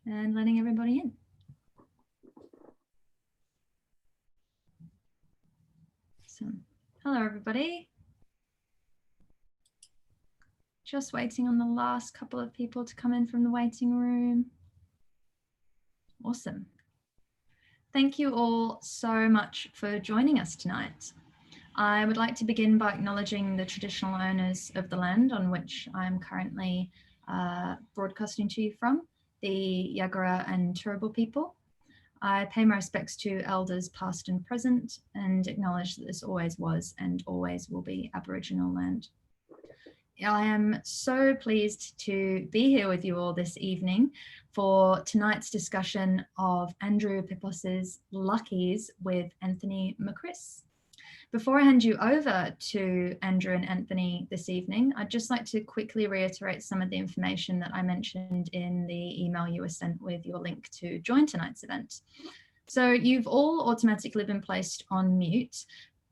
and letting everybody in. So, hello everybody. Just waiting on the last couple of people to come in from the waiting room. Awesome. Thank you all so much for joining us tonight. I would like to begin by acknowledging the traditional owners of the land on which I am currently broadcasting to you from, the Yagara and Turrbal people. I pay my respects to elders past and present and acknowledge that this always was and always will be Aboriginal land. I am so pleased to be here with you all this evening for tonight's discussion of Andrew Pippos's Luckies with Anthony Macris. Before I hand you over to Andrew and Anthony this evening, I'd just like to quickly reiterate some of the information that I mentioned in the email you were sent with your link to join tonight's event. So you've all automatically been placed on mute,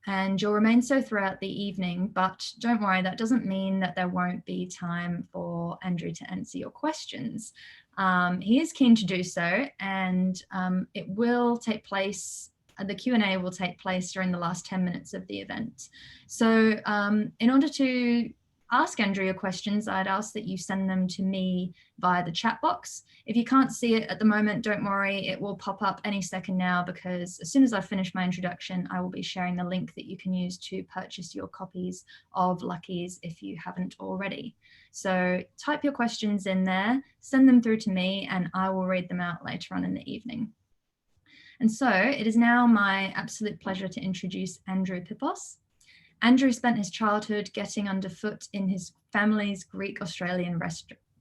and you'll remain so throughout the evening, but don't worry, that doesn't mean that there won't be time for Andrew to answer your questions. He is keen to do so, and it will take place, the Q&A will take place during the last 10 minutes of the event. So in order to ask Andrew your questions, I'd ask that you send them to me via the chat box. If you can't see it at the moment, don't worry, it will pop up any second now, because as soon as I finish my introduction, I will be sharing the link that you can use to purchase your copies of Luckies if you haven't already. So type your questions in there, send them through to me, and I will read them out later on in the evening. And so it is now my absolute pleasure to introduce Andrew Pippos. Andrew spent his childhood getting underfoot in his family's Greek Australian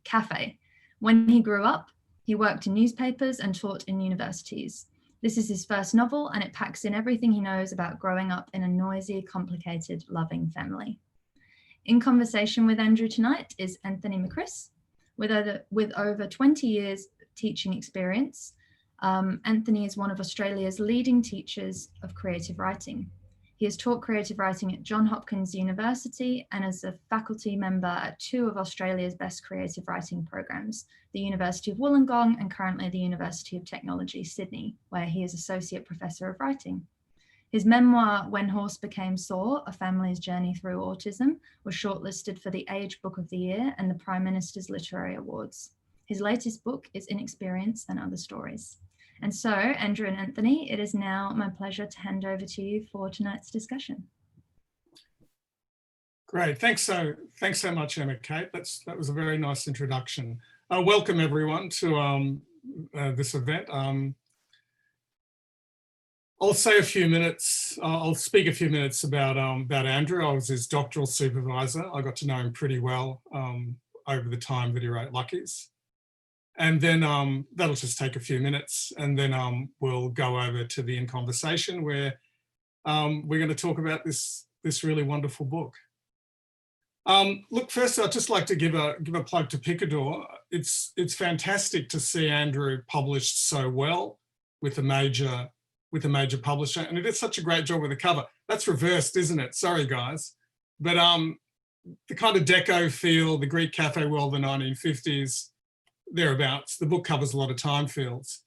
cafe. When he grew up, he worked in newspapers and taught in universities. This is his first novel, and it packs in everything he knows about growing up in a noisy, complicated, loving family. In conversation with Andrew tonight is Anthony Macris, with over 20 years teaching experience. Anthony is one of Australia's leading teachers of creative writing. He has taught creative writing at Johns Hopkins University and as a faculty member at two of Australia's best creative writing programs, the University of Wollongong and currently the University of Technology, Sydney, where he is Associate Professor of Writing. His memoir, When Horse Became Sore, A Family's Journey Through Autism, was shortlisted for the Age Book of the Year and the Prime Minister's Literary Awards. His latest book is Inexperience and Other Stories. And so, Andrew and Anthony, it is now my pleasure to hand over to you for tonight's discussion. Great, thanks so much, Emmett Kate. That was a very nice introduction. Welcome everyone to this event. I'll say a few minutes. I'll speak a few minutes about Andrew. I was his doctoral supervisor. I got to know him pretty well over the time that he wrote Luckies. And then that'll just take a few minutes, and then we'll go over to the in conversation where we're going to talk about this really wonderful book. Look, first I'd just like to give a plug to Picador. It's fantastic to see Andrew published so well with a major publisher, and it did such a great job with the cover. That's reversed, isn't it? Sorry guys, but the kind of deco feel, the Greek cafe world, the 1950s. Thereabouts. The book covers a lot of time fields.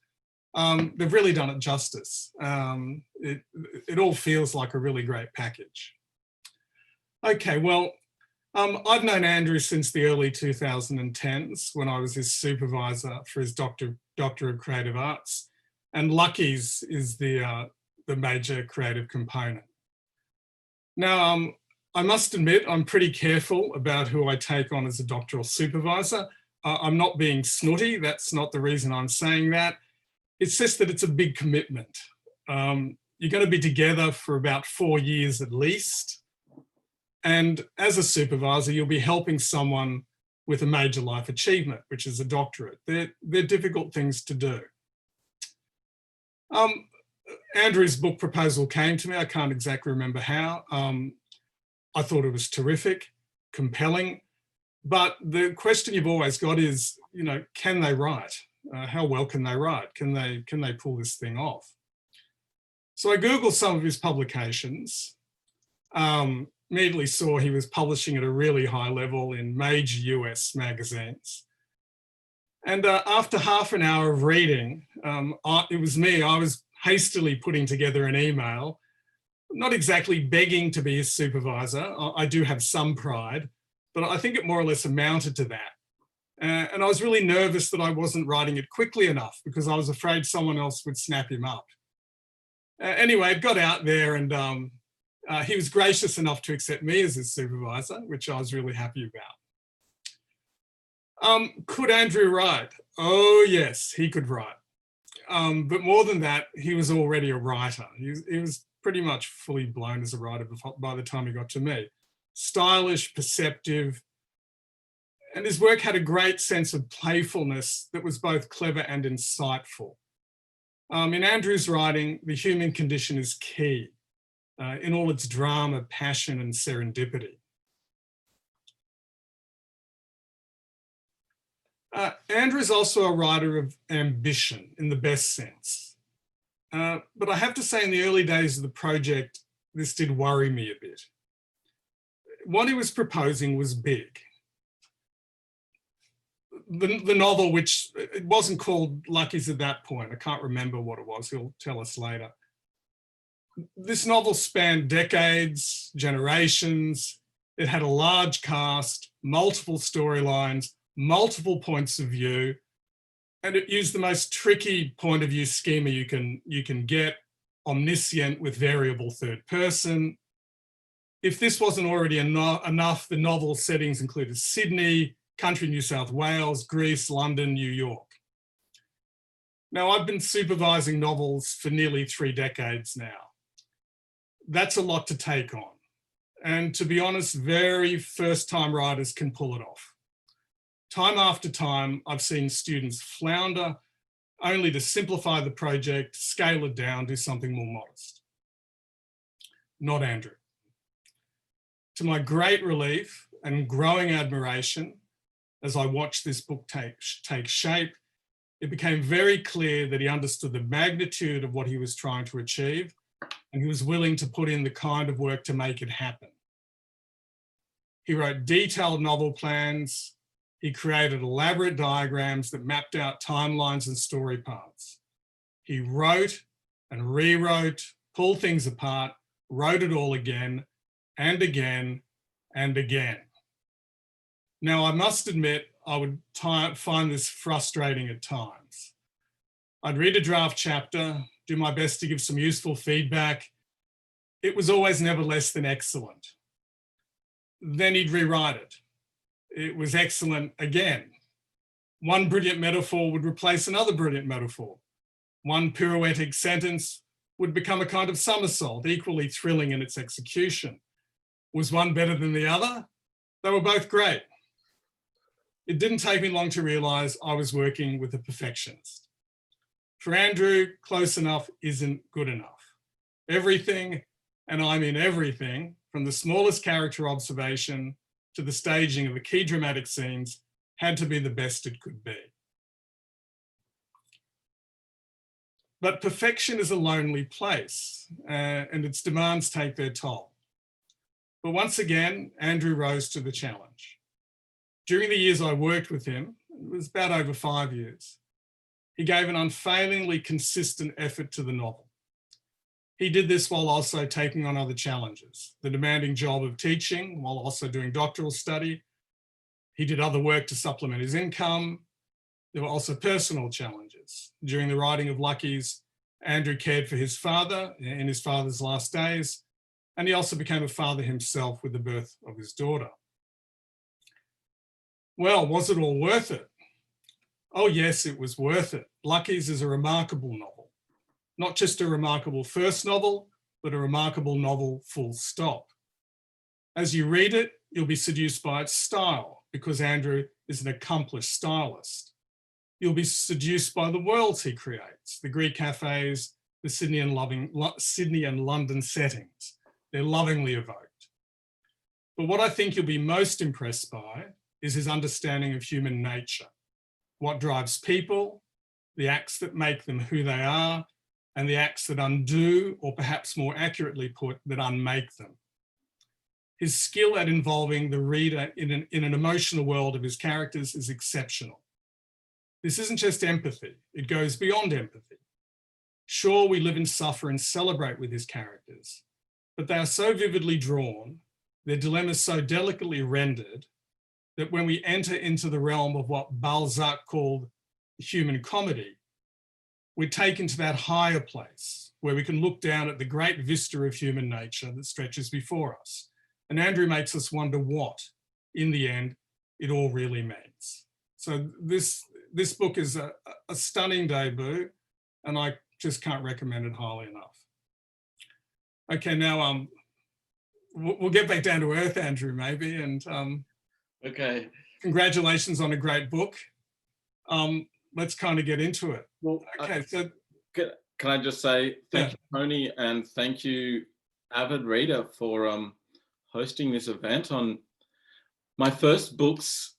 They've really done it justice. It all feels like a really great package. Okay, well, I've known Andrew since the early 2010s when I was his supervisor for his Doctor of Creative Arts, and Luckies is the major creative component. Now, I must admit, I'm pretty careful about who I take on as a doctoral supervisor. I'm not being snooty, that's not the reason I'm saying that. It's just that it's a big commitment. You're going to be together for about 4 years at least. And as a supervisor, you'll be helping someone with a major life achievement, which is a doctorate. They're difficult things to do. Andrew's book proposal came to me. I can't exactly remember how. I thought it was terrific, compelling. But the question you've always got is, you know, can they write? How well can they write? Can they pull this thing off? So I Googled some of his publications, immediately saw he was publishing at a really high level in major US magazines. And after half an hour of reading, it was me, I was hastily putting together an email, not exactly begging to be his supervisor. I do have some pride, but I think it more or less amounted to that. And I was really nervous that I wasn't writing it quickly enough because I was afraid someone else would snap him up. Anyway, it got out there, and he was gracious enough to accept me as his supervisor, which I was really happy about. Could Andrew write? Oh yes, he could write. But more than that, he was already a writer. He was pretty much fully blown as a writer by the time he got to me. Stylish, perceptive, and his work had a great sense of playfulness that was both clever and insightful. In Andrew's writing, the human condition is key in all its drama, passion, and serendipity. Andrew is also a writer of ambition in the best sense. But I have to say, in the early days of the project, this did worry me a bit. What he was proposing was big. The novel, which it wasn't called Lucky's at that point, I can't remember what it was, he'll tell us later. This novel spanned decades, generations. It had a large cast, multiple storylines, multiple points of view, and it used the most tricky point of view schema you can get, omniscient with variable third person. If this wasn't already enough, the novel settings included Sydney, country New South Wales, Greece, London, New York. Now, I've been supervising novels for nearly 3 decades now. That's a lot to take on. And to be honest, very first-time writers can pull it off. Time after time, I've seen students flounder only to simplify the project, scale it down, do something more modest. Not Andrew. To my great relief and growing admiration, as I watched this book take shape, it became very clear that he understood the magnitude of what he was trying to achieve, and he was willing to put in the kind of work to make it happen. He wrote detailed novel plans. He created elaborate diagrams that mapped out timelines and story paths. He wrote and rewrote, pulled things apart, wrote it all again and again and again. Now, I must admit, I would find this frustrating at times. I'd read a draft chapter, do my best to give some useful feedback. It was always never less than excellent. Then he'd rewrite it. It was excellent again. One brilliant metaphor would replace another brilliant metaphor. One pirouettic sentence would become a kind of somersault, equally thrilling in its execution. Was one better than the other? They were both great. It didn't take me long to realize I was working with a perfectionist. For Andrew, close enough isn't good enough. Everything, and I mean everything, from the smallest character observation to the staging of the key dramatic scenes, had to be the best it could be. But perfection is a lonely place, and its demands take their toll. But once again, Andrew rose to the challenge. During the years I worked with him, it was about over 5 years, he gave an unfailingly consistent effort to the novel. He did this while also taking on other challenges, the demanding job of teaching while also doing doctoral study. He did other work to supplement his income. There were also personal challenges. During the writing of Lucky's, Andrew cared for his father in his father's last days, and he also became a father himself with the birth of his daughter. Well, was it all worth it? Oh yes, it was worth it. Lucky's is a remarkable novel. Not just a remarkable first novel, but a remarkable novel full stop. As you read it, you'll be seduced by its style because Andrew is an accomplished stylist. You'll be seduced by the worlds he creates, the Greek cafes, the Sydney and London settings. They're lovingly evoked. But what I think you'll be most impressed by is his understanding of human nature, what drives people, the acts that make them who they are, and the acts that undo, or perhaps more accurately put, that unmake them. His skill at involving the reader in an emotional world of his characters is exceptional. This isn't just empathy, it goes beyond empathy. Sure, we live and suffer and celebrate with his characters, but they are so vividly drawn, their dilemmas so delicately rendered, that when we enter into the realm of what Balzac called human comedy, we're taken to that higher place where we can look down at the great vista of human nature that stretches before us. And Andrew makes us wonder what, in the end, it all really means. So this book is a stunning debut, and I just can't recommend it highly enough. Okay, now we'll get back down to earth, Andrew, maybe, and okay. Congratulations on a great book. Let's kind of get into it. Well, okay, so can I just say thank you, Tony, and thank you, avid reader, for hosting this event on my first book's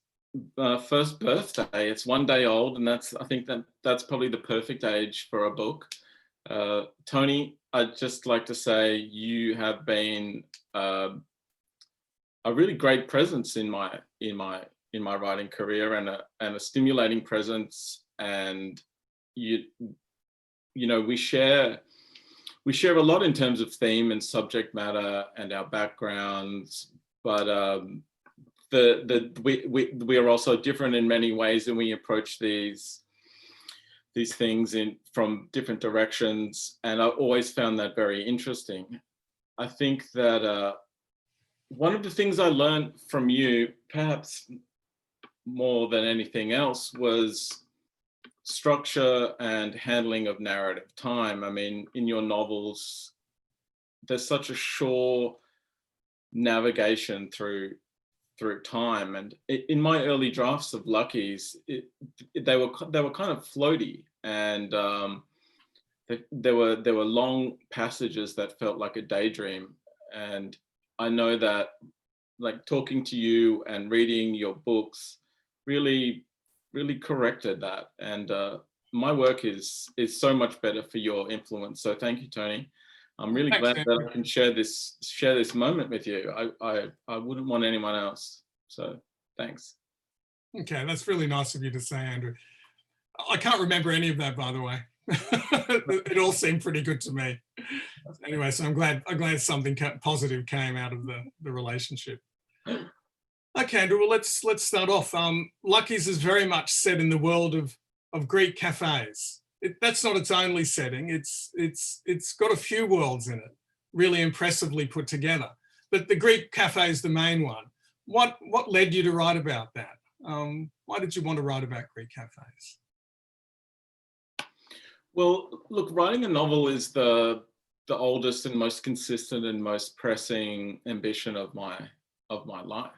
first birthday. It's 1 day old, and I think that's probably the perfect age for a book. Tony, I'd just like to say you have been a really great presence in my writing career, and a stimulating presence. And you know, we share a lot in terms of theme and subject matter and our backgrounds, but we are also different in many ways, and we approach these things from different directions, and I always found that very interesting. I think that one of the things I learned from you, perhaps more than anything else, was structure and handling of narrative time. I mean, in your novels, there's such a sure navigation through time, and in my early drafts of Lucky's, they were kind of floaty, and there were long passages that felt like a daydream. And I know that, like, talking to you and reading your books really corrected that, and my work is so much better for your influence. So thank you, Tony. I'm really glad that I can share this moment with you. I wouldn't want anyone else. So thanks. Okay, that's really nice of you to say, Andrew. I can't remember any of that, by the way. It all seemed pretty good to me. Anyway, so I'm glad something positive came out of the relationship. Okay, Andrew, well, let's start off. Lucky's is very much set in the world of Greek cafes. That's not its only setting. It's got a few worlds in it, really impressively put together. But the Greek cafe is the main one. What led you to write about that? Why did you want to write about Greek cafes? Well, look, writing a novel is the oldest and most consistent and most pressing ambition of my life.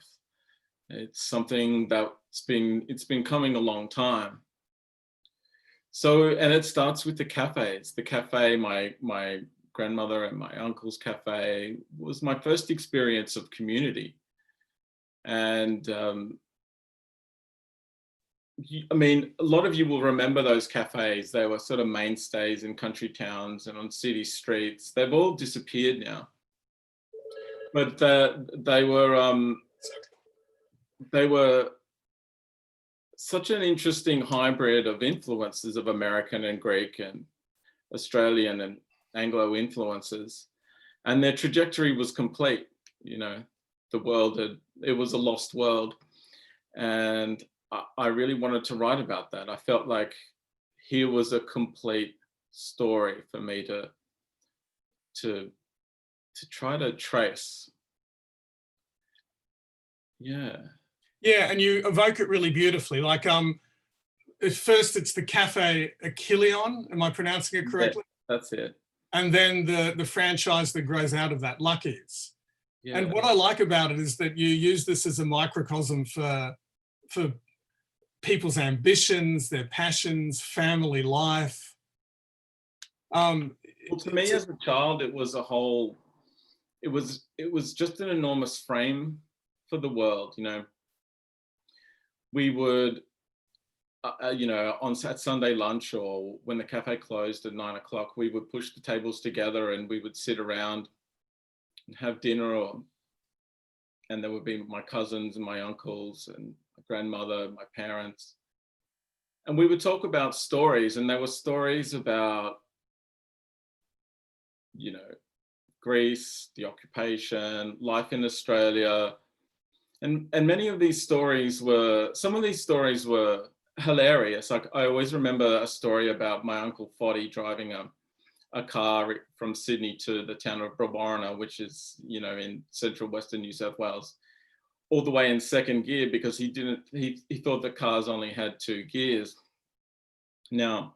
It's something that's been coming a long time. So, and it starts with the cafes. The cafe, my grandmother and my uncle's cafe, was my first experience of community. And I mean, a lot of you will remember those cafes. They were sort of mainstays in country towns and on city streets. They've all disappeared now. But they were such an interesting hybrid of influences of American and Greek and Australian and Anglo influences. And their trajectory was complete. You know, it was a lost world. And I really wanted to write about that. I felt like here was a complete story for me to try to trace. Yeah, and you evoke it really beautifully. Like, at first it's the Cafe Achilleon. Am I pronouncing it correctly? Yeah, that's it. And then the franchise that grows out of that, Lucky's. Yeah. And what I like about it is that you use this as a microcosm for people's ambitions, their passions, family life. Well, to me as a child, it was just an enormous frame for the world. You know, we would, at Sunday lunch, or when the cafe closed at 9 o'clock, we would push the tables together and we would sit around and have dinner, and there would be my cousins and my uncles and my grandmother, my parents. and we would talk about stories, and there were stories about, you know, Greece, the occupation, life in Australia. And many of these stories were, some of these stories were hilarious. Like I always remember a story about my uncle Foddy driving a car from Sydney to the town of Brewarrina, which is, you know, in central Western New South Wales, all the way in second gear because he thought the cars only had 2 gears. Now,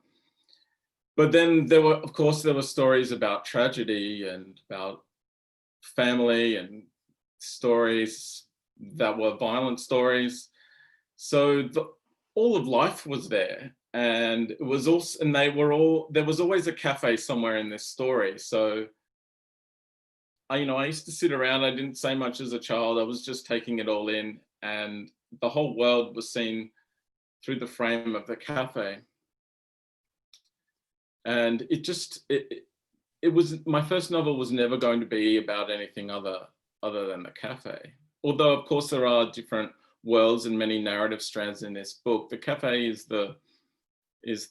but then there were, of course, there were stories about tragedy and about family and stories that were violent stories. So all of life was there, and it was also, and they were all, there was always a cafe somewhere in this story. So I used to sit around. I didn't say much as a child. I was just taking it all in, and the whole world was seen through the frame of the cafe. And it was, my first novel was never going to be about anything other than the cafe. Although of course there are different worlds and many narrative strands in this book, the cafe is the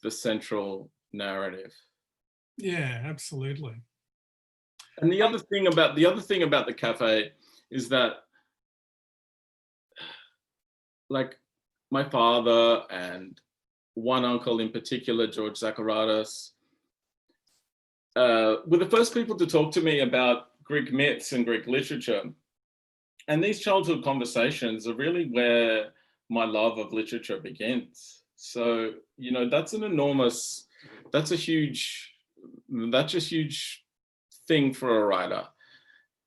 central narrative. Yeah, absolutely. And the other thing about the cafe is that, like, my father and one uncle in particular, George Zacharias, were the first people to talk to me about Greek myths and Greek literature. And these childhood conversations are really where my love of literature begins. So, you know, that's a huge thing for a writer.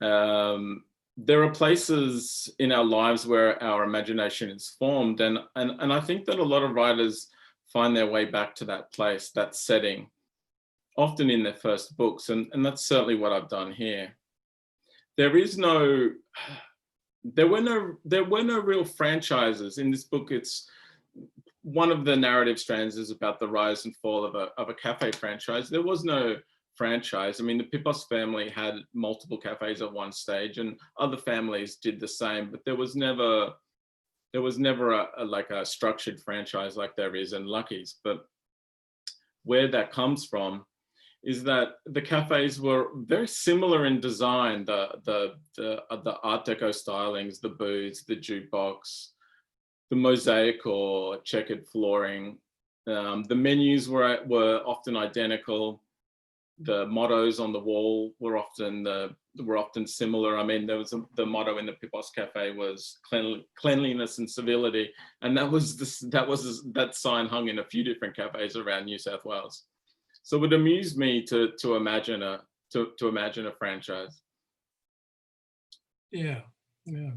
There are places in our lives where our imagination is formed, and I think that a lot of writers find their way back to that place, that setting, often in their first books, and that's certainly what I've done here. There were no real franchises in this book. It's one of the narrative strands is about the rise and fall of a cafe franchise. There was no franchise. I mean, the Pippos family had multiple cafes at one stage, and other families did the same, but there was never a structured franchise like there is in Lucky's. But where that comes from is that the cafes were very similar in design, the Art Deco stylings, the booths, the jukebox, the mosaic or checkered flooring. The menus were often identical. The mottos on the wall were often similar. I mean, there was the motto in the Pippos Cafe was cleanliness and civility, and that sign hung in a few different cafes around New South Wales. So it amused me to imagine a franchise. Yeah,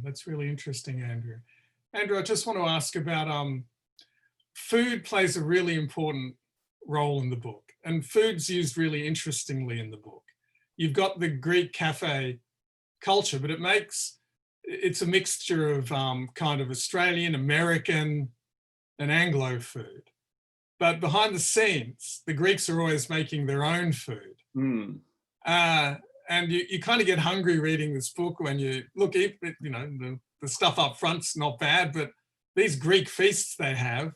that's really interesting, Andrew. Andrew, I just want to ask about food plays a really important role in the book, and food's used really interestingly in the book. You've got the Greek cafe culture, but it's a mixture of kind of Australian, American, and Anglo food. But behind the scenes, the Greeks are always making their own food. Mm. And you kind of get hungry reading this book when you look, you know, the stuff up front's not bad, but these Greek feasts they have,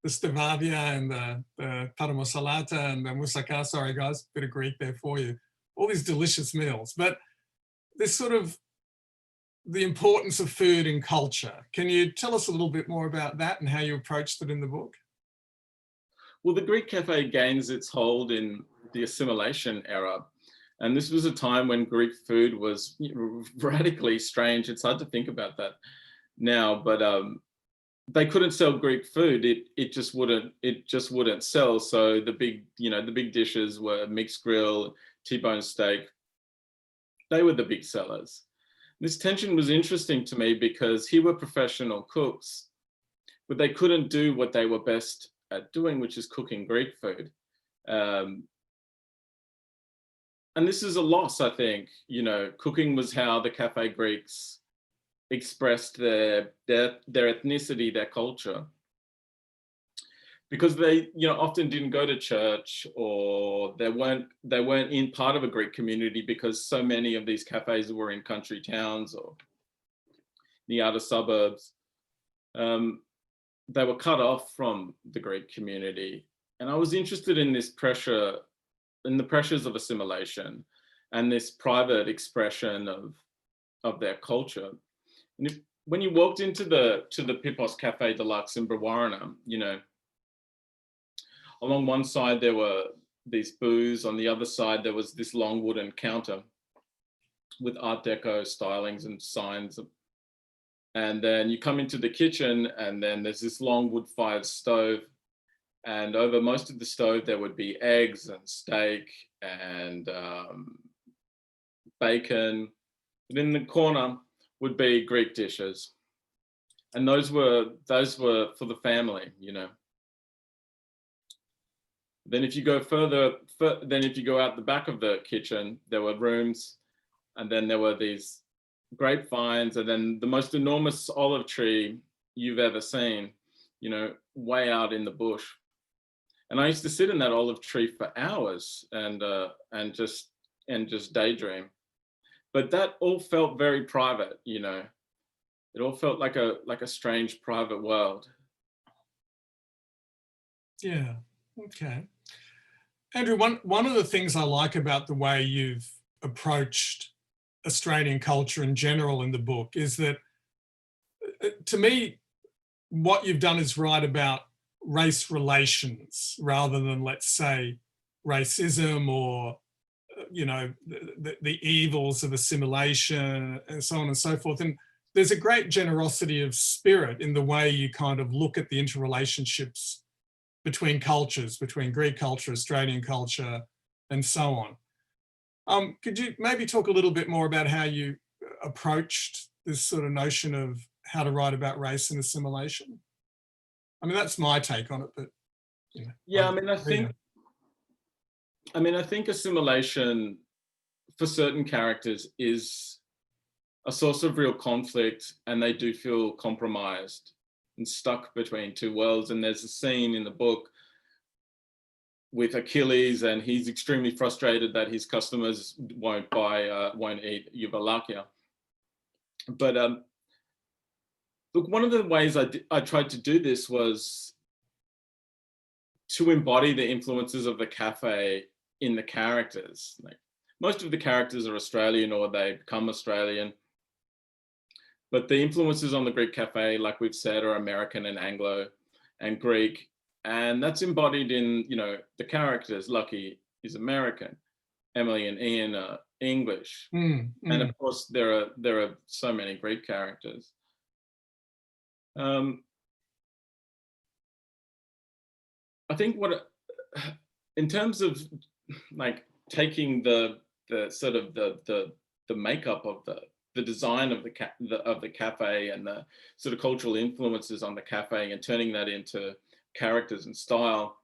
the stavavia and the paramosalata and the moussaka, sorry guys, bit of Greek there for you, all these delicious meals. But this sort of the importance of food in culture. Can you tell us a little bit more about that and how you approached it in the book? Well, the Greek cafe gains its hold in the assimilation era. And this was a time when Greek food was radically strange. It's hard to think about that now, but they couldn't sell Greek food. It just wouldn't sell. So the big dishes were mixed grill, T-bone steak. They were the big sellers. This tension was interesting to me because here were professional cooks, but they couldn't do what they were best at doing, which is cooking Greek food. And this is a loss, I think. You know, cooking was how the cafe Greeks expressed their ethnicity, their culture, because they, often didn't go to church, or they weren't in part of a Greek community, because so many of these cafes were in country towns or the outer suburbs. they were cut off from the Greek community. And I was interested in this pressure, in the pressures of assimilation and this private expression of their culture. And when you walked into the Pippos Cafe Deluxe in Brewarrina, you know, along one side there were these booths, on the other side there was this long wooden counter with Art Deco stylings and signs. And then you come into the kitchen and then there's this long wood-fired stove, and over most of the stove there would be eggs and steak and bacon. But in the corner would be Greek dishes, and those were for the family, you know. Then if you go then if you go out the back of the kitchen, there were rooms, and then there were these grapevines, and then the most enormous olive tree you've ever seen, you know, way out in the bush. And I used to sit in that olive tree for hours and just daydream. But that all felt very private, you know. It all felt like a strange private world. Yeah. Okay. Andrew, one of the things I like about the way you've approached Australian culture in general in the book is that, to me, what you've done is write about race relations rather than, let's say, racism or, you know, the evils of assimilation and so on and so forth. And there's a great generosity of spirit in the way you kind of look at the interrelationships between cultures, between Greek culture, Australian culture, and so on. Could you maybe talk a little bit more about how you approached this sort of notion of how to write about race and assimilation? I mean, that's my take on it, but you know, yeah, I think assimilation for certain characters is a source of real conflict, and they do feel compromised and stuck between two worlds. And there's a scene in the book with Achilles, and he's extremely frustrated that his customers won't eat Yuvalakia. But look, one of the ways I tried to do this was to embody the influences of the cafe in the characters. Like, most of the characters are Australian or they become Australian, but the influences on the Greek cafe, like we've said, are American and Anglo and Greek. And that's embodied in, you know, the characters. Lucky is American, Emily and Ian are English. And of course, there are so many Greek characters. I think in terms of like taking the sort of the makeup of the design of the cafe and the sort of cultural influences on the cafe and turning that into characters and style,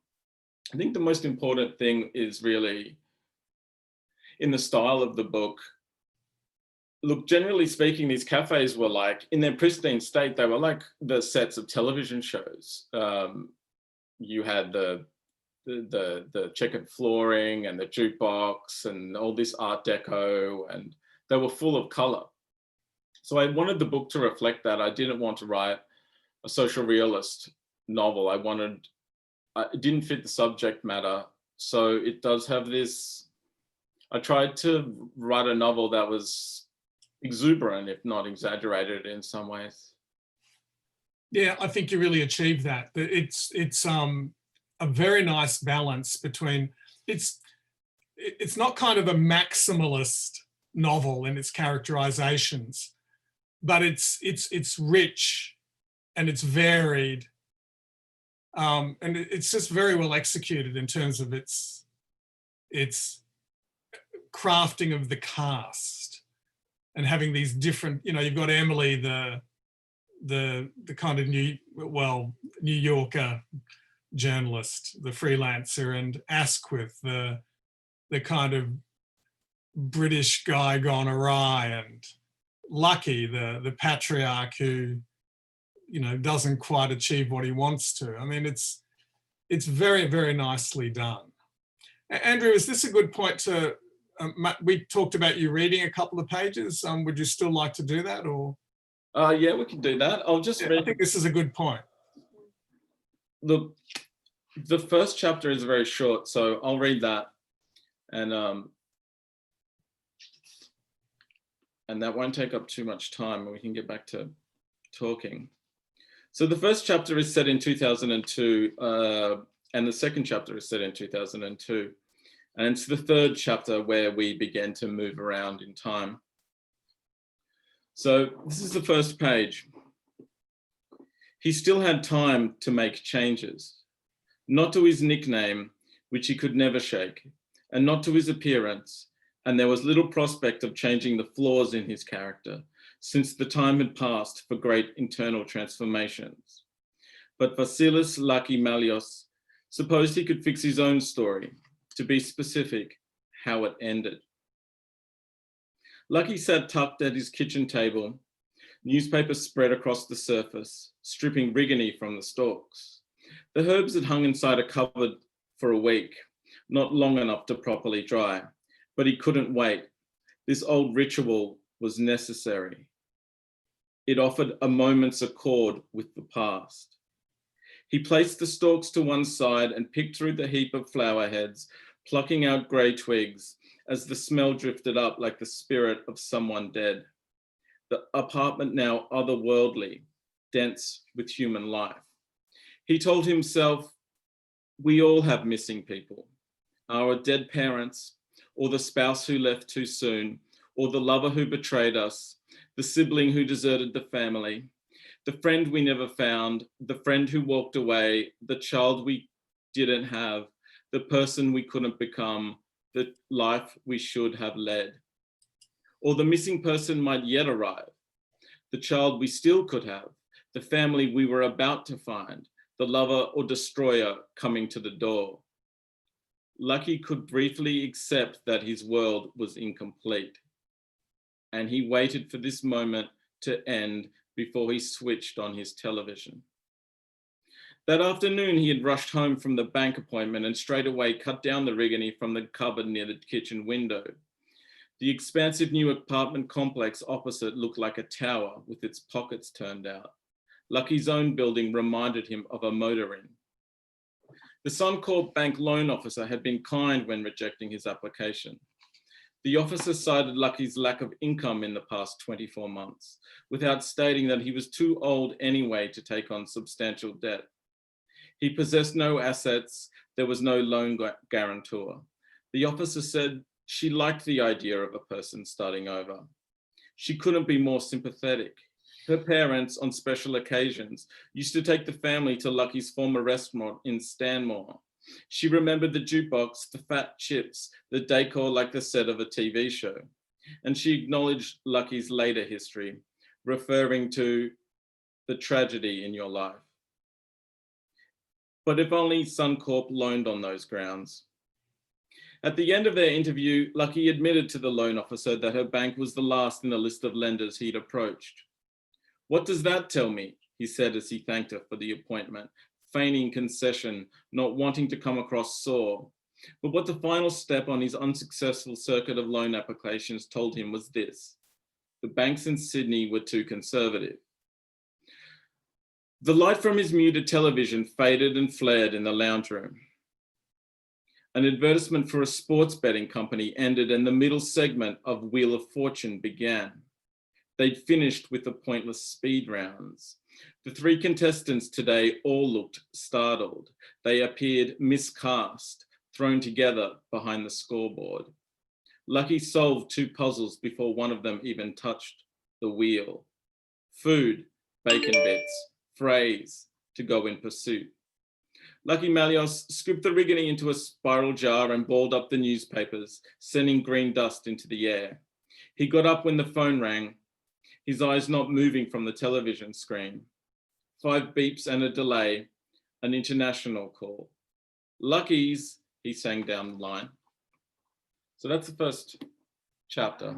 I think the most important thing is really in the style of the book. Look, generally speaking, these cafes were like, in their pristine state, they were like the sets of television shows. You had the checkered flooring and the jukebox and all this Art Deco, and they were full of color. So I wanted the book to reflect that. I didn't want to write a social realist novel. It didn't fit the subject matter. So it does have this, I tried to write a novel that was exuberant, if not exaggerated in some ways. Yeah, I think you really achieved that. It's a very nice balance between, it's not kind of a maximalist novel in its characterizations, but it's rich and it's varied, and it's just very well executed in terms of its crafting of the cast and having these different, you know, you've got Emily, the kind of New Yorker journalist, the freelancer, and Asquith, the kind of British guy gone awry, and Lucky, the patriarch who, you know, doesn't quite achieve what he wants to. I mean, it's very, very nicely done. Andrew, is this a good point to, we talked about you reading a couple of pages. Would you still like to do that, or? Yeah, we can do that. I'll just read. I think this is a good point. the first chapter is very short, so I'll read that, and that won't take up too much time, and we can get back to talking. So the first chapter is set in 2002, and the second chapter is set in 2002. And it's the third chapter where we begin to move around in time. So this is the first page. He still had time to make changes, not to his nickname, which he could never shake, and not to his appearance. And there was little prospect of changing the flaws in his character, since the time had passed for great internal transformations. But Vasilis Lakimalios supposed he could fix his own story, to be specific, how it ended. Lucky sat tucked at his kitchen table, newspaper spread across the surface, stripping rigony from the stalks. The herbs had hung inside a cupboard for a week, not long enough to properly dry, but he couldn't wait. This old ritual was necessary. It offered a moment's accord with the past. He placed the stalks to one side and picked through the heap of flower heads, plucking out grey twigs as the smell drifted up like the spirit of someone dead. The apartment now otherworldly, dense with human life. He told himself, we all have missing people, our dead parents, or the spouse who left too soon, or the lover who betrayed us, the sibling who deserted the family, the friend we never found, the friend who walked away, the child we didn't have, the person we couldn't become, the life we should have led. Or the missing person might yet arrive, the child we still could have, the family we were about to find, the lover or destroyer coming to the door. Lucky could briefly accept that his world was incomplete, and he waited for this moment to end before he switched on his television. That afternoon, he had rushed home from the bank appointment and straight away cut down the rigony from the cupboard near the kitchen window. The expansive new apartment complex opposite looked like a tower with its pockets turned out. Lucky's own building reminded him of a motor inn. The Suncorp Bank loan officer had been kind when rejecting his application. The officer cited Lucky's lack of income in the past 24 months, without stating that he was too old anyway to take on substantial debt. He possessed no assets, there was no loan guarantor. The officer said she liked the idea of a person starting over. She couldn't be more sympathetic. Her parents, on special occasions, used to take the family to Lucky's former restaurant in Stanmore. She remembered the jukebox, the fat chips, the decor like the set of a TV show. And she acknowledged Lucky's later history, referring to the tragedy in your life. But if only Suncorp loaned on those grounds. At the end of their interview, Lucky admitted to the loan officer that her bank was the last in the list of lenders he'd approached. What does that tell me? He said as he thanked her for the appointment, feigning concession, not wanting to come across sore. But what the final step on his unsuccessful circuit of loan applications told him was this: the banks in Sydney were too conservative. The light from his muted television faded and flared in the lounge room. An advertisement for a sports betting company ended and the middle segment of Wheel of Fortune began. They'd finished with the pointless speed rounds. The three contestants today all looked startled. They appeared miscast, thrown together behind the scoreboard. Lucky solved two puzzles before one of them even touched the wheel. Food, bacon bits, phrase, to go in pursuit. Lucky Malios scooped the rigony into a spiral jar and balled up the newspapers, sending green dust into the air. He got up when the phone rang, his eyes not moving from the television screen. 5 beeps and a delay, an international call. Lucky's, he sang down the line. So that's the first chapter.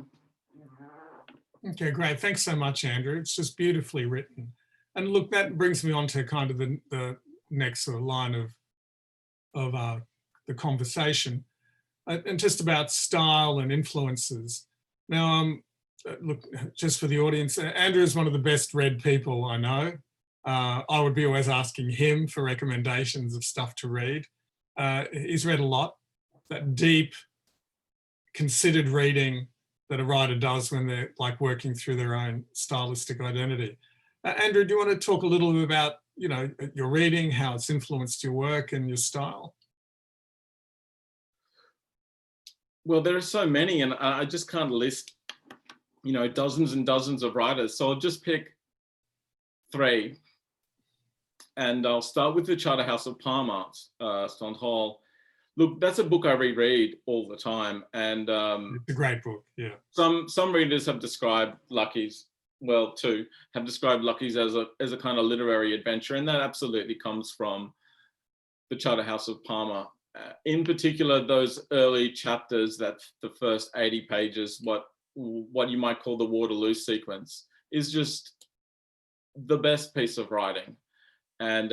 Okay, great. Thanks so much, Andrew. It's just beautifully written. And look, that brings me on to kind of the next sort of line of the conversation, and just about style and influences. Now, look, just for the audience, Andrew is one of the best read people I know. I would be always asking him for recommendations of stuff to read. He's read a lot. That deep, considered reading that a writer does when they're like working through their own stylistic identity. Andrew, do you want to talk a little bit about, you know, your reading, how it's influenced your work and your style? Well, there are so many, and I just can't list, you know, dozens and dozens of writers. So I'll just pick 3. And I'll start with The Charterhouse of Parma, Stone Hall. Look, that's a book I reread all the time. And it's a great book, yeah. Some readers have described Lucky's, well, 2, have described Lucky's as a kind of literary adventure. And that absolutely comes from The Charterhouse of Parma. In particular, those early chapters, that the first 80 pages, what you might call the Waterloo sequence, is just the best piece of writing. And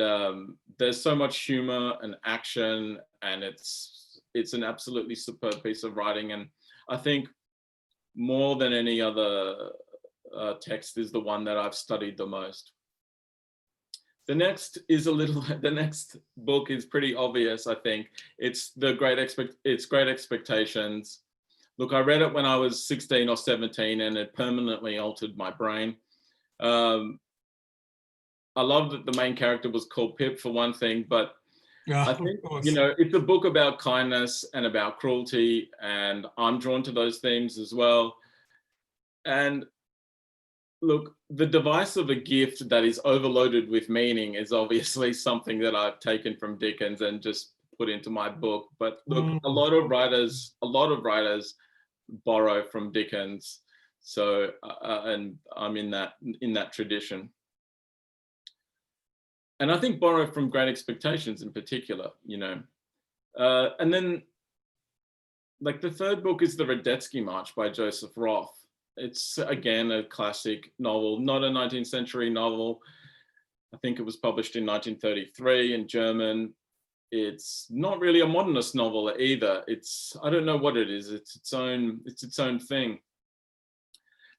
there's so much humor and action, and it's an absolutely superb piece of writing. And I think more than any other text is the one that I've studied the most. The next book is pretty obvious, I think. It's Great Expectations. Look, I read it when I was 16 or 17, and it permanently altered my brain. I love that the main character was called Pip, for one thing, but I think, you know, it's a book about kindness and about cruelty, and I'm drawn to those themes as well. And look, the device of a gift that is overloaded with meaning is obviously something that I've taken from Dickens and just put into my book. But look, a lot of writers borrow from Dickens. So, and I'm in that tradition. And I think borrow from Great Expectations in particular, you know. And then, like, the third book is The Radetzky March by Joseph Roth. It's, again, a classic novel, not a 19th century novel. I think it was published in 1933 in German. It's not really a modernist novel either. I don't know what it is. It's its own thing.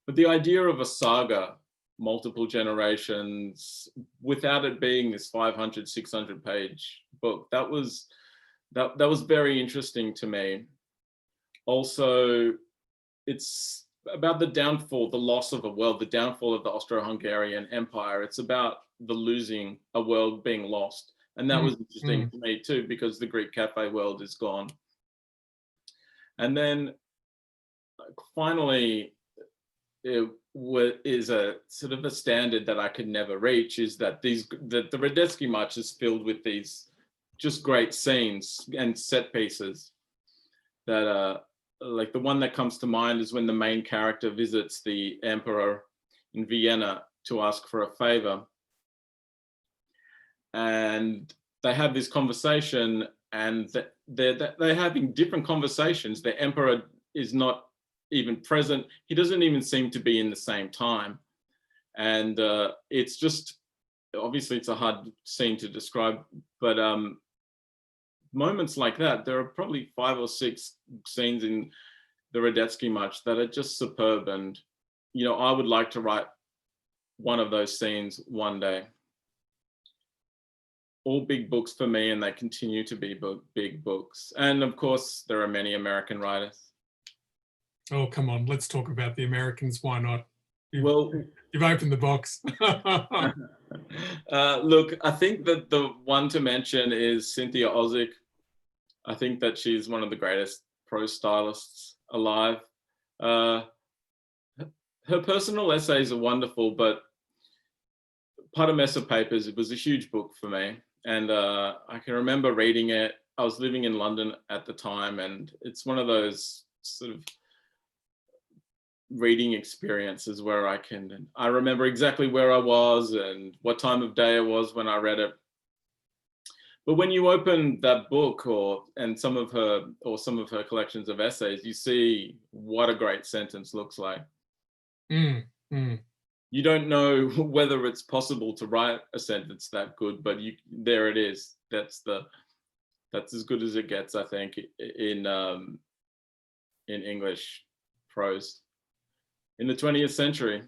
But the idea of a saga, multiple generations, without it being this 500, 600 page book, that was very interesting to me. Also, it's about the downfall, the loss of a world, the downfall of the Austro-Hungarian Empire. It's about the losing a world being lost. And that was interesting to me too, because the Greek cafe world is gone. And then finally, is a sort of a standard that I could never reach, is that the Radetzky March is filled with these just great scenes and set pieces that like the one that comes to mind is when the main character visits the emperor in Vienna to ask for a favor. And they have this conversation, and they're having different conversations. The emperor is not even present. He doesn't even seem to be in the same time. And it's just, obviously it's a hard scene to describe, but moments like that, there are probably 5 or 6 scenes in the Radetzky March that are just superb. And, you know, I would like to write one of those scenes one day. All big books for me, and they continue to be big books. And of course, there are many American writers. Oh, come on, let's talk about the Americans. Why not? You've opened the box. Look, I think that the one to mention is Cynthia Ozick. I think that she's one of the greatest prose stylists alive. Her personal essays are wonderful, but Puttermesser Papers, it was a huge book for me. And I can remember reading it. I was living in London at the time, and it's one of those sort of reading experiences where I remember exactly where I was and what time of day it was when I read it. But when you open that book and some of her collections of essays, you see what a great sentence looks like. You don't know whether it's possible to write a sentence that good, but there it is. That's as good as it gets, I think, in English prose in the 20th century.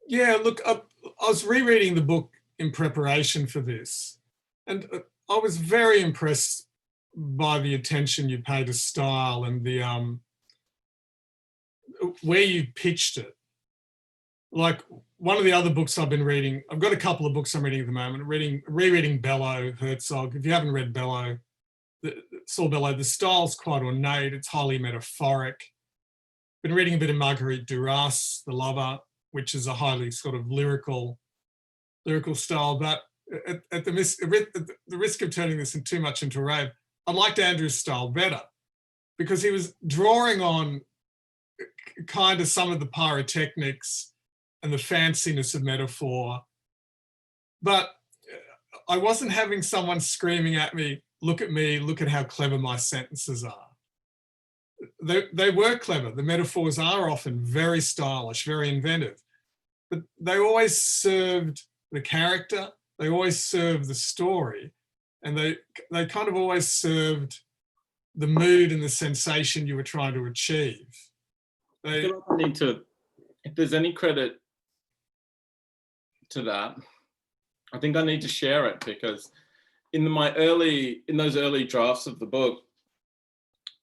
Yeah, look, I was rereading the book in preparation for this, and I was very impressed by the attention you pay to style and the where you pitched it. Like one of the other books I've been reading, I've got a couple of books I'm reading at the moment. Rereading Bellow, Herzog. If you haven't read Bellow, Saul Bellow, the style's quite ornate. It's highly metaphoric. Been reading a bit of Marguerite Duras, The Lover, which is a highly sort of lyrical style. But at the risk of turning this too much into a rave, I liked Andrew's style better because he was drawing on kind of some of the pyrotechnics and the fanciness of metaphor. But I wasn't having someone screaming at me, look at how clever my sentences are. They were clever. The metaphors are often very stylish, very inventive, but they always served the character, they always served the story, and they kind of always served the mood and the sensation you were trying to achieve. I feel like I need to, if there's any credit to that, I think I need to share it, because in those early drafts of the book,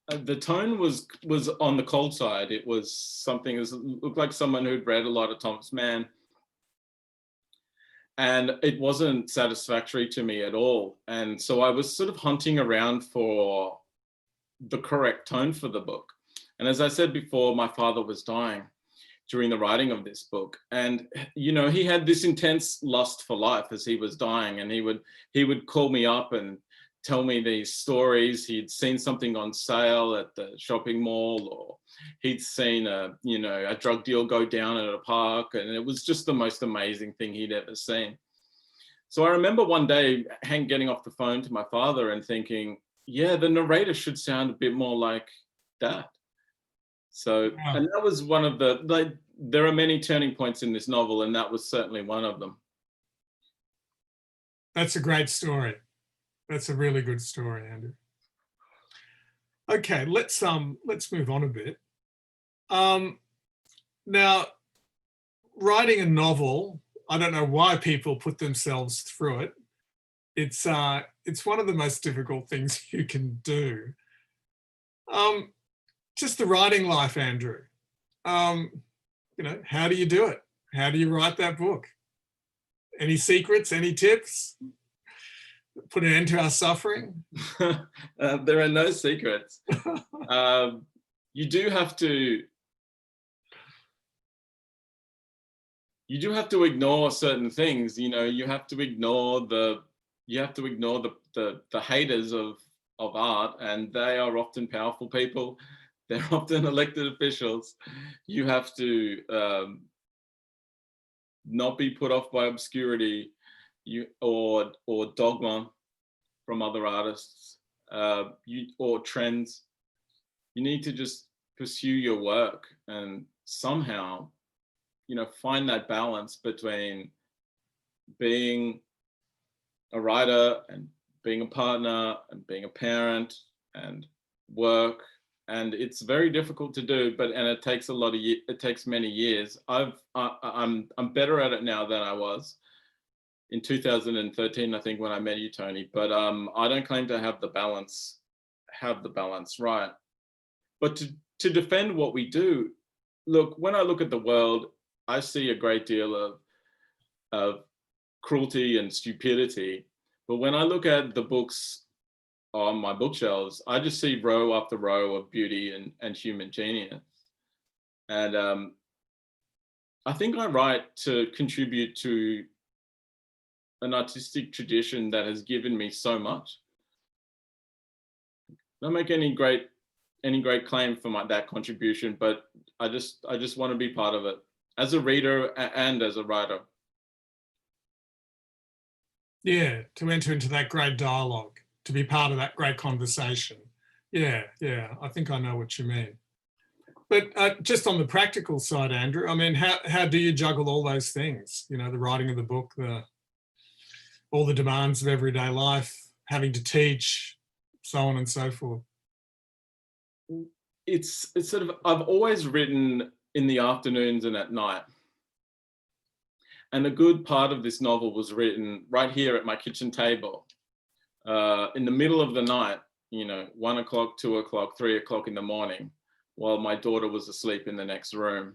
the tone was on the cold side. It was something that looked like someone who'd read a lot of Thomas Mann, and it wasn't satisfactory to me at all. And so I was sort of hunting around for the correct tone for the book. And as I said before, my father was dying during the writing of this book, and he had this intense lust for life as he was dying, and he would call me up and tell me these stories. He'd seen something on sale at the shopping mall, or he'd seen a drug deal go down at a park, and it was just the most amazing thing he'd ever seen. So I remember one day getting off the phone to my father and thinking, yeah, the narrator should sound a bit more like Dad. So, Wow. And that was one of there are many turning points in this novel, and that was certainly one of them. That's a great story. That's a really good story, Andrew. Okay, let's move on a bit. Now, writing a novel, I don't know why people put themselves through it. It's one of the most difficult things you can do. Just the writing life, Andrew. How do you do it? How do you write that book? Any secrets? Any tips? Put an end to our suffering? There are no secrets. You do have to ignore certain things. You have to ignore the haters of art, and they are often powerful people. They're often elected officials. You have to not be put off by obscurity or dogma from other artists, or trends. You need to just pursue your work and somehow, find that balance between being a writer and being a partner and being a parent and work. And it's very difficult to do, and it takes it takes many years. I'm better at it now than I was in 2013, I think, when I met you, Tony. But I don't claim to have the balance right. But to defend what we do, look, when I look at the world, I see a great deal of cruelty and stupidity. But when I look at the books on my bookshelves, I just see row after row of beauty and human genius. And I think I write to contribute to an artistic tradition that has given me so much. I don't make any great claim for that contribution, but I just want to be part of it as a reader and as a writer. Yeah, to enter into that great dialogue, to be part of that great conversation. Yeah, I think I know what you mean. But just on the practical side, Andrew, I mean, how do you juggle all those things? The writing of the book, all the demands of everyday life, having to teach, so on and so forth. It's sort of, I've always written in the afternoons and at night. And a good part of this novel was written right here at my kitchen table, in the middle of the night, 1 o'clock, 2 o'clock, 3 o'clock in the morning, while my daughter was asleep in the next room.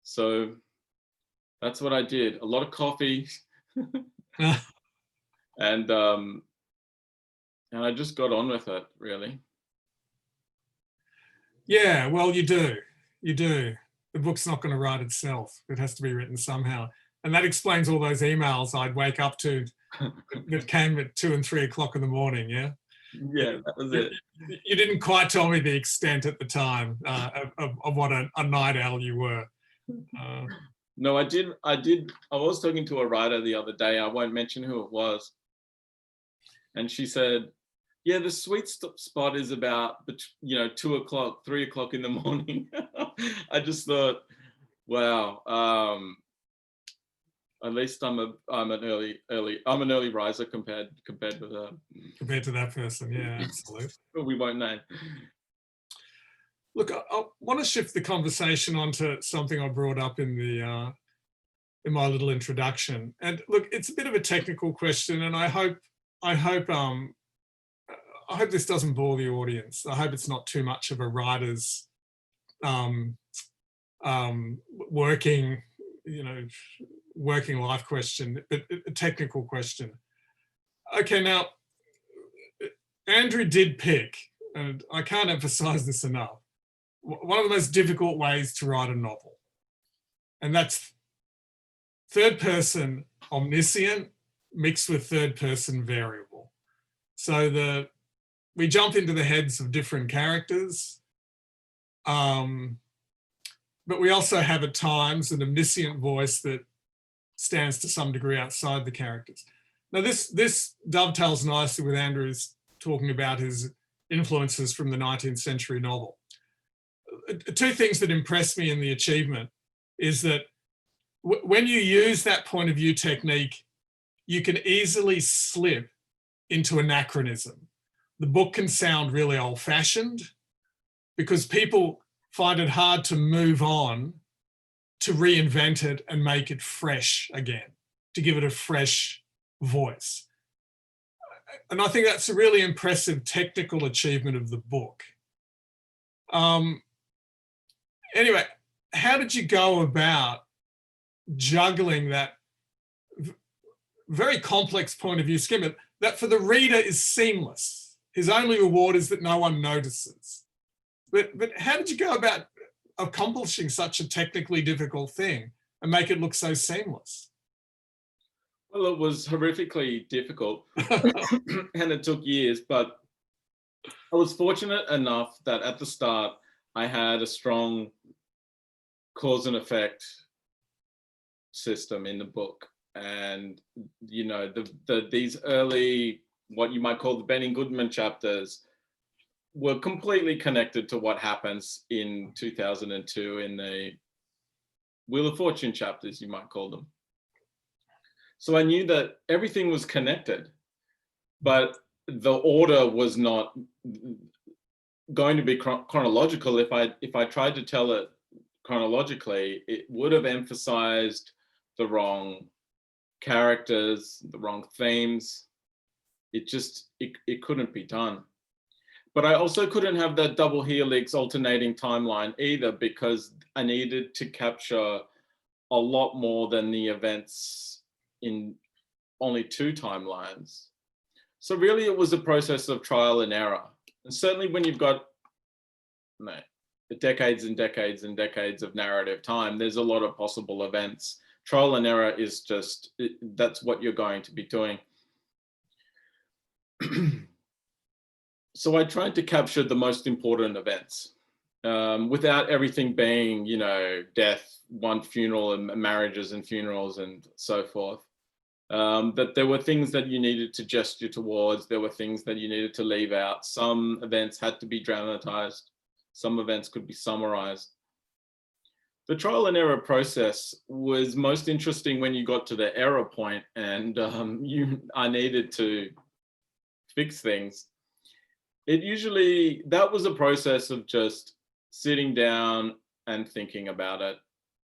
So that's what I did. A lot of coffee. And I just got on with it, really. Yeah, well, you do. The book's not going to write itself. It has to be written somehow. And that explains all those emails I'd wake up to that came at 2 and 3 o'clock in the morning, yeah? Yeah, that was it. You didn't quite tell me the extent at the time of what a night owl you were. No, I did. I was talking to a writer the other day. I won't mention who it was. And she said, yeah, the sweet spot is about, 2 o'clock, 3 o'clock in the morning. I just thought, wow. At least I'm an early riser compared with her. Compared to that person, yeah, absolutely. We won't name. Look, I want to shift the conversation onto something I brought up in my little introduction. And look, it's a bit of a technical question, and I hope this doesn't bore the audience. I hope it's not too much of a writer's working life question, but a technical question. Okay, now, Andrew did pick, and I can't emphasize this enough, one of the most difficult ways to write a novel. And that's third person omniscient mixed with third person variable. So we jump into the heads of different characters, but we also have at times an omniscient voice that stands to some degree outside the characters. Now this dovetails nicely with Andrew's talking about his influences from the 19th century novel. Two things that impress me in the achievement is that when you use that point of view technique, you can easily slip into anachronism. The book can sound really old-fashioned because people find it hard to move on, to reinvent it and make it fresh again, to give it a fresh voice. And I think that's a really impressive technical achievement of the book. Anyway, how did you go about juggling that very complex point of view schema that for the reader is seamless? His only reward is that no one notices. But how did you go about accomplishing such a technically difficult thing and make it look so seamless? Well, it was horrifically difficult and it took years, but I was fortunate enough that at the start I had a strong cause and effect system in the book. And, these early, what you might call the Benny Goodman chapters, were completely connected to what happens in 2002 in the Wheel of Fortune chapters, you might call them. So I knew that everything was connected, but the order was not going to be chronological. If I tried to tell it chronologically, it would have emphasized the wrong characters, the wrong themes. It couldn't be done. But I also couldn't have that double helix alternating timeline either, because I needed to capture a lot more than the events in only 2 timelines. So really it was a process of trial and error. And certainly when you've got decades and decades and decades of narrative time, there's a lot of possible events. Trial and error is just, that's what you're going to be doing. So I tried to capture the most important events without everything being, death, one funeral and marriages and funerals and so forth. That there were things that you needed to gesture towards, there were things that you needed to leave out. Some events had to be dramatized, some events could be summarized. The trial and error process was most interesting when you got to the error point and I needed to fix things. That was a process of just sitting down and thinking about it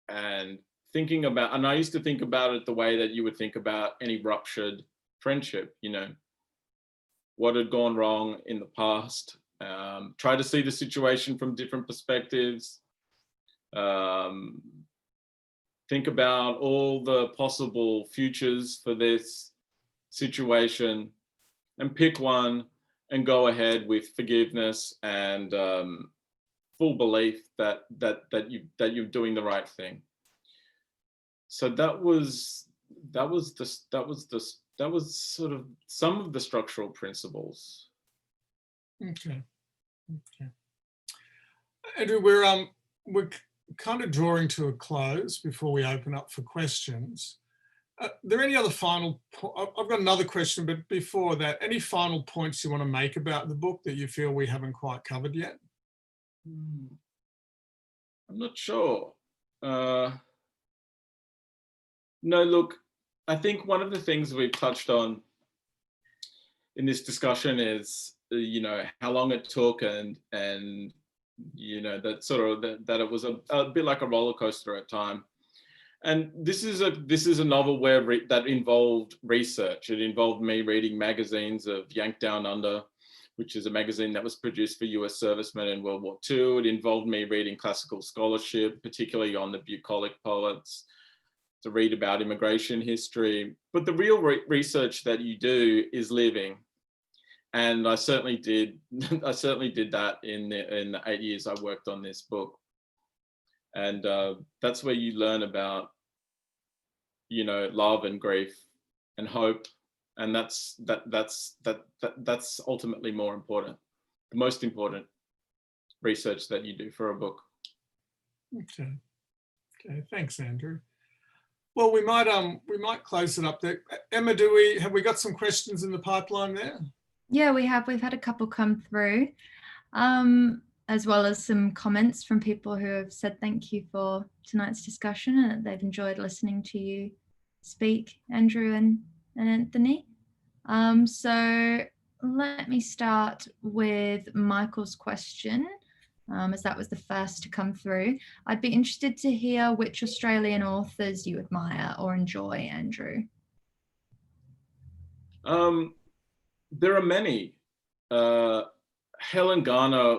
and thinking about, and I used to think about it the way that you would think about any ruptured friendship, what had gone wrong in the past, try to see the situation from different perspectives, think about all the possible futures for this situation, and pick one and go ahead with forgiveness and full belief that you're doing the right thing. So that was sort of some of the structural principles. Okay. Andrew, we're kind of drawing to a close before we open up for questions. Are there any other final, I've got another question, but before that, any final points you want to make about the book that you feel we haven't quite covered yet? I'm not sure. No, look, I think one of the things we've touched on in this discussion is, how long it took and that sort of that it was a bit like a roller coaster at time. And this is a novel that involved research. It involved me reading magazines of Yank Down Under, which is a magazine that was produced for US servicemen in World War II. It involved me reading classical scholarship, particularly on the bucolic poets, to read about immigration history. But the real research that you do is living. And I certainly did that in the 8 years I worked on this book. And that's where you learn about, love and grief and hope. And that's ultimately more important, the most important research that you do for a book. Okay, thanks, Andrew. Well, we might close it up there. Emma, have we got some questions in the pipeline there? Yeah, we have. We've had a couple come through, as well as some comments from people who have said thank you for tonight's discussion and that they've enjoyed listening to you speak, Andrew and Anthony. So let me start with Michael's question, as that was the first to come through. I'd be interested to hear which Australian authors you admire or enjoy, Andrew. There are many. Helen Garner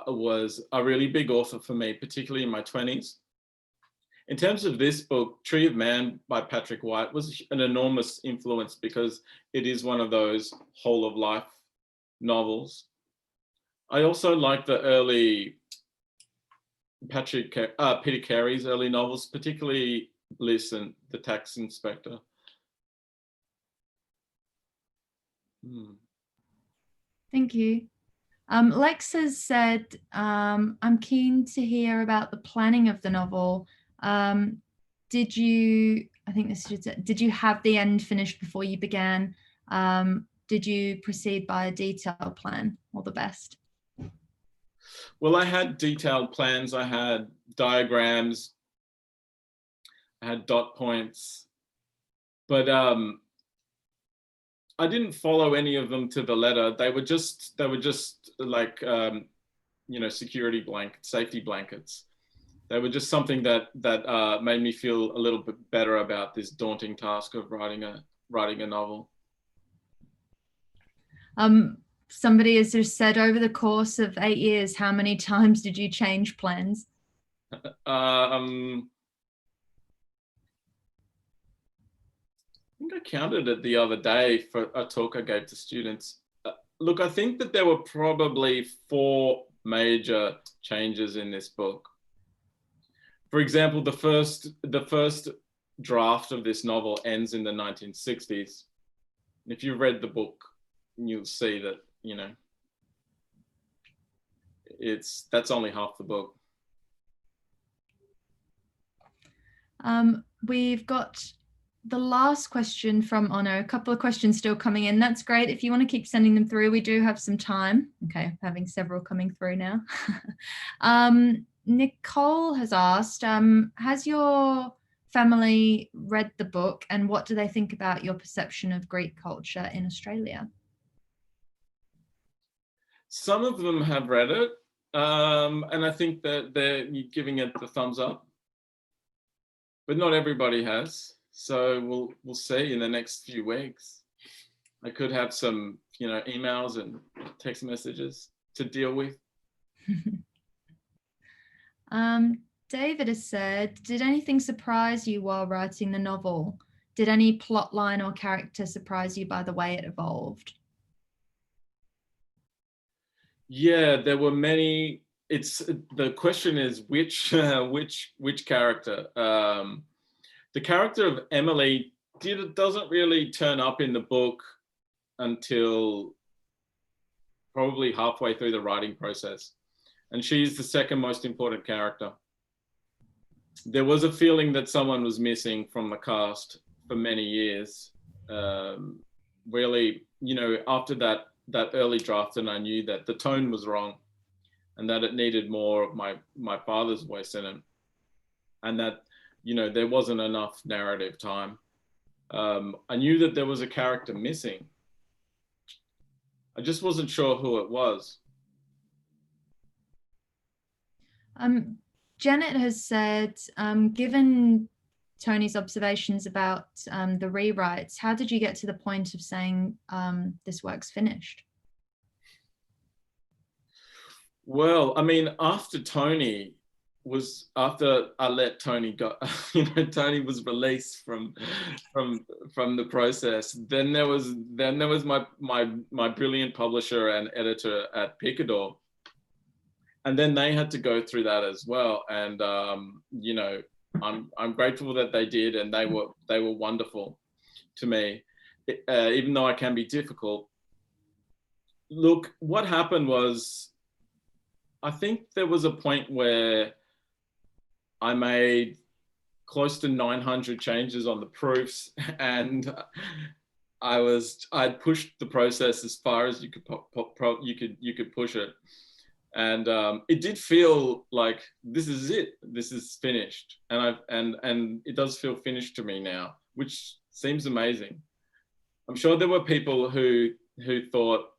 was a really big author for me, particularly in my 20s. In terms of this book, Tree of Man by Patrick White was an enormous influence because it is one of those whole of life novels. I also like the early Peter Carey's early novels, particularly Bliss and the Tax Inspector. Thank you. Lex has said, I'm keen to hear about the planning of the novel. Did you have the end finished before you began? Did you proceed by a detailed plan? All the best. Well, I had detailed plans. I had diagrams. I had dot points, but I didn't follow any of them to the letter. They were just like, safety blankets. They were just something that made me feel a little bit better about this daunting task of writing a novel. Somebody has just said, over the course of 8 years, how many times did you change plans? I think I counted it the other day for a talk I gave to students. Look, I think that there were probably 4 major changes in this book. For example, the first draft of this novel ends in the 1960s. If you've read the book, you'll see that, that's only half the book. We've got the last question from Ono. A couple of questions still coming in. That's great. If you want to keep sending them through, we do have some time. Okay, having several coming through now. Nicole has asked, has your family read the book and what do they think about your perception of Greek culture in Australia? Some of them have read it, and I think that they're giving it the thumbs up. but not everybody has. So we'll see in the next few weeks. I could have some, emails and text messages to deal with. David has said, did anything surprise you while writing the novel? Did any plot line or character surprise you by the way it evolved? Yeah, there were many. The question is which character. The character of Emily doesn't really turn up in the book until probably halfway through the writing process, and she's the second most important character. There was a feeling that someone was missing from the cast for many years. Really, after that early draft, and I knew that the tone was wrong and that it needed more of my father's voice in it, and that there wasn't enough narrative time. I knew that there was a character missing. I just wasn't sure who it was. Janet has said, given Tony's observations about the rewrites, how did you get to the point of saying this work's finished? Well, I mean, after I let Tony go, Tony was released from the process. Then there was my brilliant publisher and editor at Picador, and then they had to go through that as well. And I'm grateful that they did, and they were wonderful to me, even though I can be difficult. Look, what happened was, I think there was a point where I made close to 900 changes on the proofs, and I'd pushed the process as far as you could push it, and it did feel like this is it, this is finished, and it does feel finished to me now, which seems amazing. I'm sure there were people who thought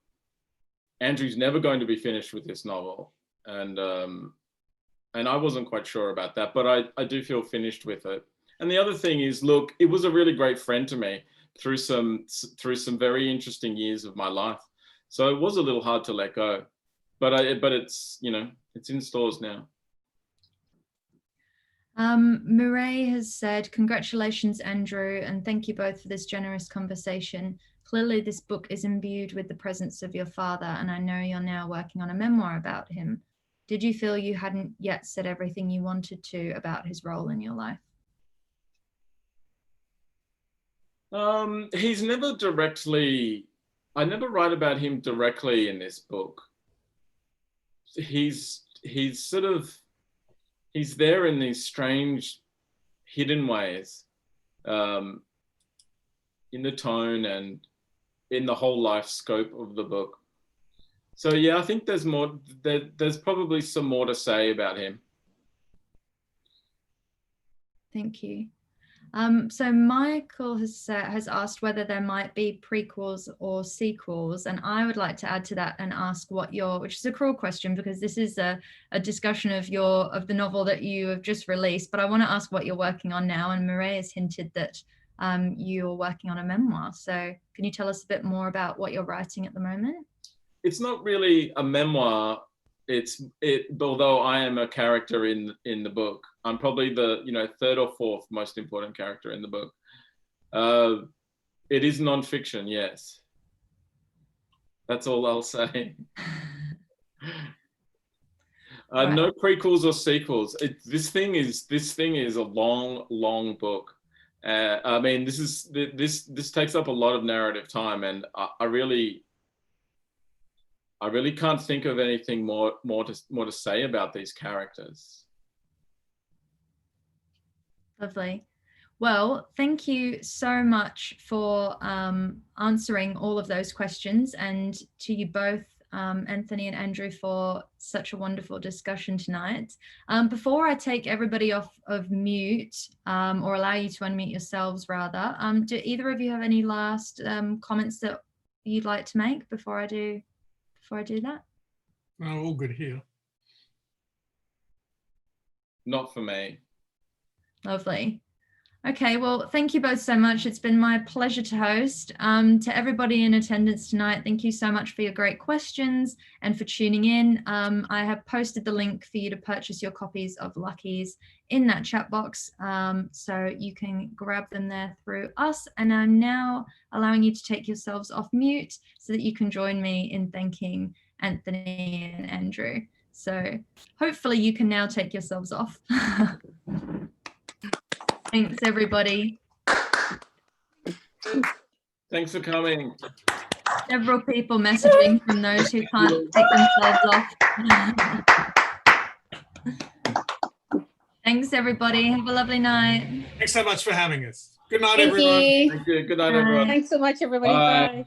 Andrew's never going to be finished with this novel. And I wasn't quite sure about that, but I do feel finished with it. And the other thing is, look, it was a really great friend to me through some very interesting years of my life. So it was a little hard to let go, but it's it's in stores now. Murray has said, congratulations, Andrew, and thank you both for this generous conversation. Clearly, this book is imbued with the presence of your father, and I know you're now working on a memoir about him. Did you feel you hadn't yet said everything you wanted to about his role in your life? He's never directly, I never write about him directly in this book. He's there in these strange hidden ways, in the tone and in the whole life scope of the book. So yeah, I think there's more. There's probably some more to say about him. Thank you. So Michael has asked whether there might be prequels or sequels, and I would like to add to that and ask which is a cruel question because this is a discussion of the novel that you have just released, but I want to ask what you're working on now, and Murray has hinted that you're working on a memoir. So can you tell us a bit more about what you're writing at the moment? It's not really a memoir. Although I am a character in the book, I'm probably the third or fourth most important character in the book. It is non-fiction, yes. That's all I'll say. Right. No prequels or sequels. This thing is a long book. I mean, this takes up a lot of narrative time, and I really can't think of anything more to say about these characters. Lovely. Well, thank you so much for answering all of those questions, and to you both, Anthony and Andrew, for such a wonderful discussion tonight. Before I take everybody off of mute, or allow you to unmute yourselves rather, do either of you have any last comments that you'd like to make before I do that? No, all good here. Not for me. Lovely. Okay, well, thank you both so much. It's been my pleasure to host. To everybody in attendance tonight, thank you so much for your great questions and for tuning in. I have posted the link for you to purchase your copies of Lucky's in that chat box, so you can grab them there through us. And I'm now allowing you to take yourselves off mute so that you can join me in thanking Anthony and Andrew. So hopefully you can now take yourselves off. Thanks, everybody. Thanks for coming. Several people messaging from those who can't take themselves off. Thanks, everybody. Have a lovely night. Thanks so much for having us. Good night, Thank everyone. you. Thank you. Good night, everyone. Thanks so much, everybody. Bye. Bye.